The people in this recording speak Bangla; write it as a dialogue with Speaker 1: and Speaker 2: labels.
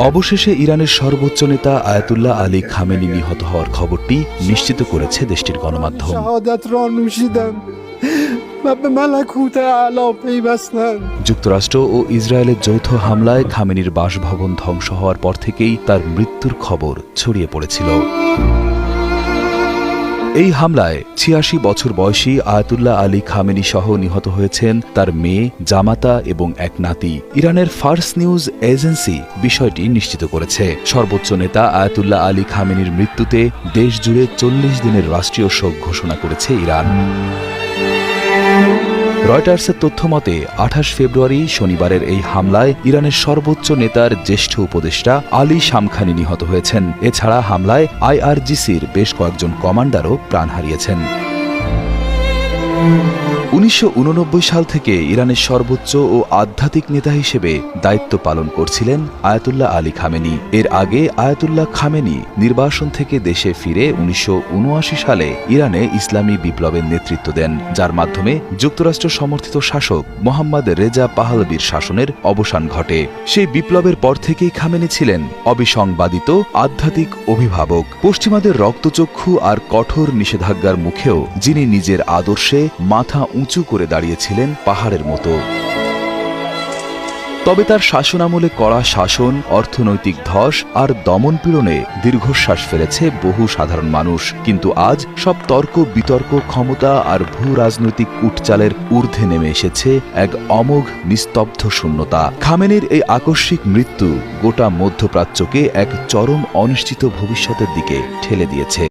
Speaker 1: অবশেষে ইরানের সর্বোচ্চ নেতা আয়াতুল্লাহ আলী খামেনি নিহত হওয়ার খবরটি নিশ্চিত করেছে দেশটির গণমাধ্যম। যুক্তরাষ্ট্র ও ইসরায়েলের যৌথ হামলায় খামেনির বাসভবন ধ্বংস হওয়ার পর থেকেই তার মৃত্যুর খবর ছড়িয়ে পড়েছিল। এই হামলায় ৮৬ বছর বয়সী আয়াতুল্লাহ আলী খামেনি সহ নিহত হয়েছেন তার মেয়ে, জামাতা এবং এক নাতি। ইরানের ফার্স নিউজ এজেন্সি বিষয়টি নিশ্চিত করেছে। সর্বোচ্চ নেতা আয়াতুল্লাহ আলী খামেনির মৃত্যুতে দেশ জুড়ে ৪০ দিনের রাষ্ট্রীয় শোক ঘোষণা করেছে ইরান। রয়টার্সের তথ্য মতে ২৮ ফেব্রুয়ারি শনিবারের এই হামলায় ইরানের সর্বোচ্চ নেতার জ্যেষ্ঠ উপদেষ্টা আলী শামখানি নিহত হয়েছেন। এছাড়া হামলায় আইআরজিসির বেশ কয়েকজন কমান্ডারও প্রাণ হারিয়েছেন। ১৯৮৯ সাল থেকে ইরানের সর্বোচ্চ ও আধ্যাত্মিক নেতা হিসেবে দায়িত্ব পালন করছিলেন আয়াতুল্লাহ আলী খামেনি। এর আগে আয়াতুল্লাহ খামেনি নির্বাসন থেকে দেশে ফিরে ১৯৭৯ সালে ইরানে ইসলামী বিপ্লবের নেতৃত্ব দেন, যার মাধ্যমে যুক্তরাষ্ট্র সমর্থিত শাসক মোহাম্মদ রেজা পাহলবির শাসনের অবসান ঘটে। সেই বিপ্লবের পর থেকেই খামেনি ছিলেন অবিসংবাদিত আধ্যাত্মিক অভিভাবক। পশ্চিমাদের রক্তচক্ষু আর কঠোর নিষেধাজ্ঞার মুখেও যিনি নিজের আদর্শে মাথা উঁচু করে দাঁড়িয়েছিলেন পাহাড়ের মতো। তবে তার শাসনামলে কড়া শাসন, অর্থনৈতিক ধস আর দমনপীড়নে দীর্ঘশ্বাস ফেলেছে বহু সাধারণ মানুষ। কিন্তু আজ সব তর্ক বিতর্ক, ক্ষমতা আর ভূ রাজনৈতিক কূটচালের ঊর্ধ্বে নেমে এসেছে এক অমোঘ নিস্তব্ধ শূন্যতা। খামেনির এই আকস্মিক মৃত্যু গোটা মধ্যপ্রাচ্যকে এক চরম অনিশ্চিত ভবিষ্যতের দিকে ঠেলে দিয়েছে।